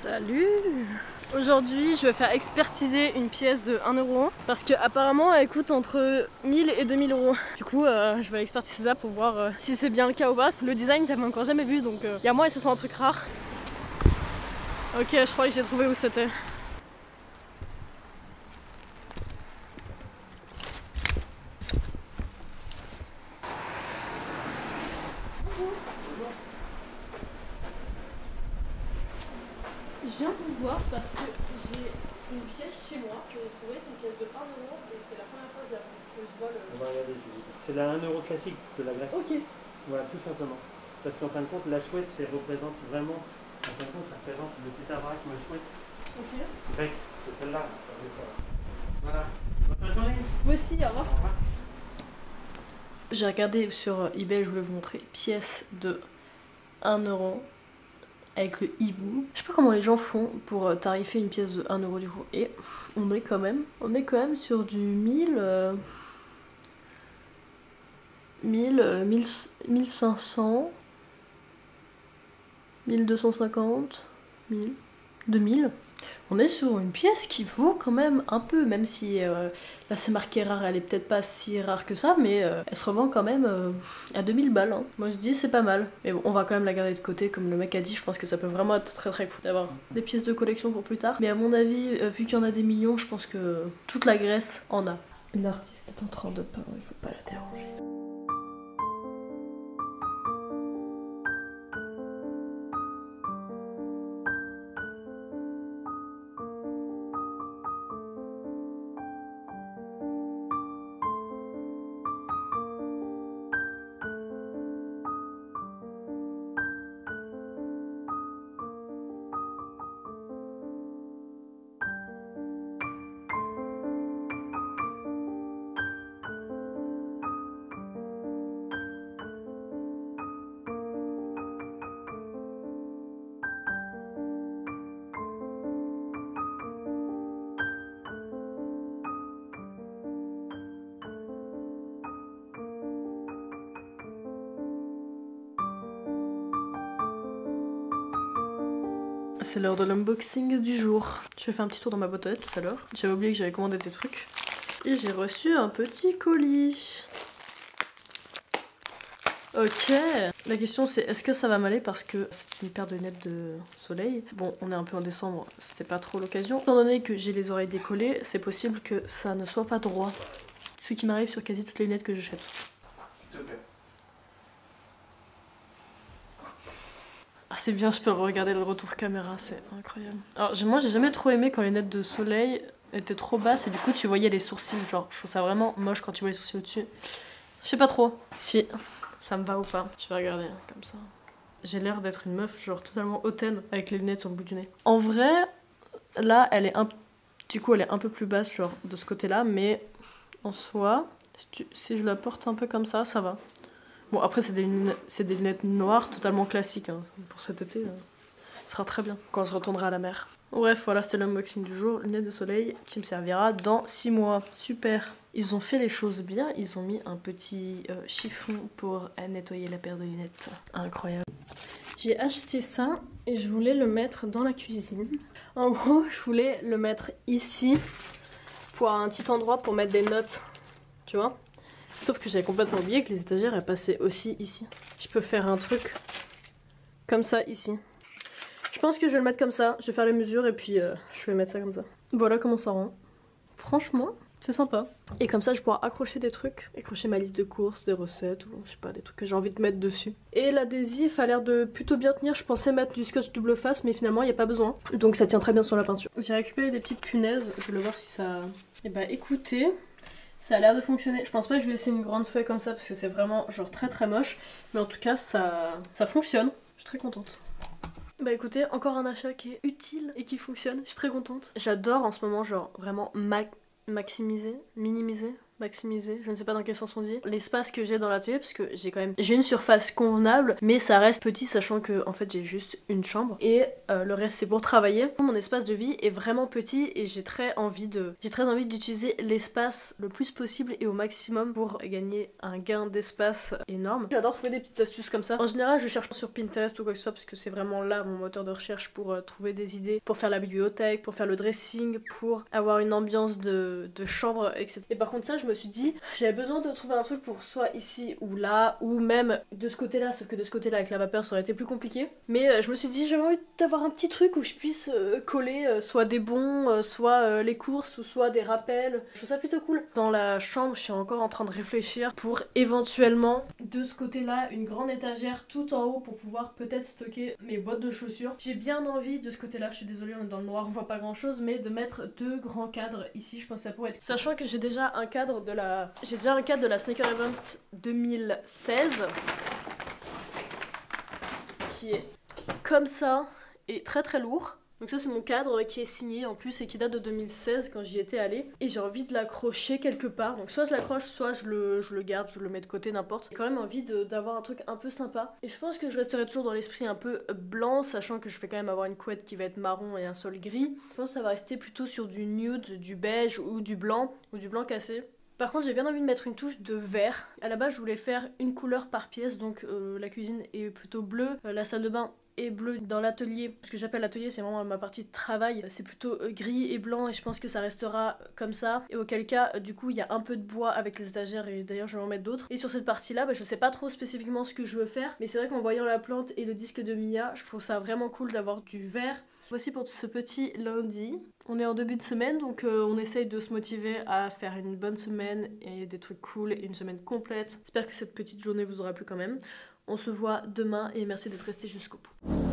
Salut! Aujourd'hui je vais faire expertiser une pièce de 1 euro parce que apparemment elle coûte entre 1000 et 2000 euros. Du coup je vais expertiser ça pour voir si c'est bien le cas ou pas. Le design j'avais encore jamais vu donc il y a moyen que ce soit un truc rare. Ok, je crois que j'ai trouvé où c'était. Je viens vous voir parce que j'ai une pièce chez moi que j'ai trouvée, c'est une pièce de 1 euro et c'est la première fois que je vois le... On va regarder, c'est la 1 euro classique de la Grèce. Ok. Voilà, tout simplement. Parce qu'en fin de compte, la chouette, ça représente vraiment, en fin de compte, ça représente le Pythagoras, ma chouette. Ok. Grec, c'est celle-là. Voilà. Bonne fin de journée. Moi aussi, au revoir. Au revoir. J'ai regardé sur eBay, je voulais vous montrer, pièce de 1 euro avec le hibou. Je sais pas comment les gens font pour tarifer une pièce de 1 euro du coup. Et on est quand même sur du 1500, 1250, 1000, 2000. On est sur une pièce qui vaut quand même un peu, même si là c'est marqué rare, elle est peut-être pas si rare que ça, mais elle se revend quand même à 2000 balles. Hein. Moi je dis c'est pas mal. Mais bon, on va quand même la garder de côté, comme le mec a dit, je pense que ça peut vraiment être très très cool d'avoir des pièces de collection pour plus tard. Mais à mon avis, vu qu'il y en a des millions, je pense que toute la Grèce en a. L'artiste est en train de peindre, il faut pas la déranger. C'est l'heure de l'unboxing du jour. Je vais faire un petit tour dans ma boîte aux lettres tout à l'heure. J'avais oublié que j'avais commandé des trucs. Et j'ai reçu un petit colis. Ok. La question c'est est-ce que ça va m'aller parce que c'est une paire de lunettes de soleil. Bon, on est un peu en décembre, c'était pas trop l'occasion. Étant donné que j'ai les oreilles décollées, c'est possible que ça ne soit pas droit. Ce qui m'arrive sur quasi toutes les lunettes que j'achète. S'il te plaît. Ah c'est bien, je peux regarder le retour caméra, c'est incroyable. Alors moi j'ai jamais trop aimé quand les lunettes de soleil étaient trop basses et du coup tu voyais les sourcils, genre je trouve ça vraiment moche quand tu vois les sourcils au-dessus. Je sais pas trop si ça me va ou pas, je vais regarder comme ça. J'ai l'air d'être une meuf genre totalement hautaine avec les lunettes sur le bout du nez. En vrai, là elle est du coup elle est un peu plus basse genre de ce côté là, mais en soi, si je la porte un peu comme ça va. Bon après c'est des lunettes noires totalement classiques hein. Pour cet été, ça sera très bien quand je retournerai à la mer. Bref voilà c'était l'unboxing du jour, lunettes de soleil qui me servira dans 6 mois, super. Ils ont fait les choses bien, ils ont mis un petit chiffon pour nettoyer la paire de lunettes, incroyable. J'ai acheté ça et je voulais le mettre dans la cuisine. En gros je voulais le mettre ici pour un petit endroit pour mettre des notes, tu vois. Sauf que j'avais complètement oublié que les étagères elles passaient aussi ici. Je peux faire un truc comme ça ici. Je pense que je vais le mettre comme ça, je vais faire les mesures et puis je vais mettre ça comme ça. Voilà comment ça rend. Franchement, c'est sympa. Et comme ça je pourrai accrocher des trucs, accrocher ma liste de courses, des recettes ou je sais pas, des trucs que j'ai envie de mettre dessus. Et l'adhésif a l'air de plutôt bien tenir, je pensais mettre du scotch double face mais finalement il n'y a pas besoin. Donc ça tient très bien sur la peinture. J'ai récupéré des petites punaises, je voulais voir si ça... Et bah écoutez... Ça a l'air de fonctionner. Je pense pas que je vais essayer une grande feuille comme ça parce que c'est vraiment genre très très moche. Mais en tout cas ça fonctionne. Je suis très contente. Bah écoutez, encore un achat qui est utile et qui fonctionne. Je suis très contente. J'adore en ce moment genre vraiment maximiser, minimiser. maximiser, je ne sais pas dans quel sens on dit, l'espace que j'ai dans l'atelier, parce que j'ai une surface convenable, mais ça reste petit, sachant que en fait j'ai juste une chambre et le reste c'est pour travailler. Mon espace de vie est vraiment petit et j'ai très envie d'utiliser l'espace le plus possible et au maximum pour gagner un gain d'espace énorme. J'adore trouver des petites astuces comme ça. En général, je cherche sur Pinterest ou quoi que ce soit parce que c'est vraiment là mon moteur de recherche pour trouver des idées, pour faire la bibliothèque, pour faire le dressing, pour avoir une ambiance de chambre, etc. Et par contre ça, je me suis dit, j'avais besoin de trouver un truc pour soit ici ou là, ou même de ce côté-là, sauf que de ce côté-là avec la vapeur ça aurait été plus compliqué. Mais je me suis dit, j'avais envie d'avoir un petit truc où je puisse coller soit des bons, soit les courses, ou soit des rappels. Je trouve ça plutôt cool. Dans la chambre, je suis encore en train de réfléchir pour éventuellement, de ce côté-là, une grande étagère tout en haut pour pouvoir peut-être stocker mes boîtes de chaussures. J'ai bien envie de ce côté-là, je suis désolée, on est dans le noir, on voit pas grand-chose, mais de mettre 2 grands cadres ici, je pense que ça pourrait être... Sachant que j'ai déjà un cadre de la... Sneaker Event 2016 qui est comme ça et très très lourd. Donc ça c'est mon cadre qui est signé en plus et qui date de 2016 quand j'y étais allée. Et j'ai envie de l'accrocher quelque part. Donc soit je l'accroche, soit je le garde, je le mets de côté, n'importe. J'ai quand même envie d'avoir un truc un peu sympa. Et je pense que je resterai toujours dans l'esprit un peu blanc, sachant que je vais quand même avoir une couette qui va être marron et un sol gris. Je pense que ça va rester plutôt sur du nude, du beige ou du blanc cassé. Par contre, j'ai bien envie de mettre une touche de vert. À la base, je voulais faire une couleur par pièce, donc la cuisine est plutôt bleue, la salle de bain est bleue dans l'atelier. Ce que j'appelle l'atelier, c'est vraiment ma partie de travail. C'est plutôt gris et blanc et je pense que ça restera comme ça. Et auquel cas, du coup, il y a un peu de bois avec les étagères et d'ailleurs, je vais en mettre d'autres. Et sur cette partie-là, je sais pas trop spécifiquement ce que je veux faire, mais c'est vrai qu'en voyant la plante et le disque de Mia, je trouve ça vraiment cool d'avoir du vert. Voici pour ce petit lundi. On est en début de semaine, donc on essaye de se motiver à faire une bonne semaine et des trucs cool et une semaine complète. J'espère que cette petite journée vous aura plu quand même. On se voit demain et merci d'être resté jusqu'au bout.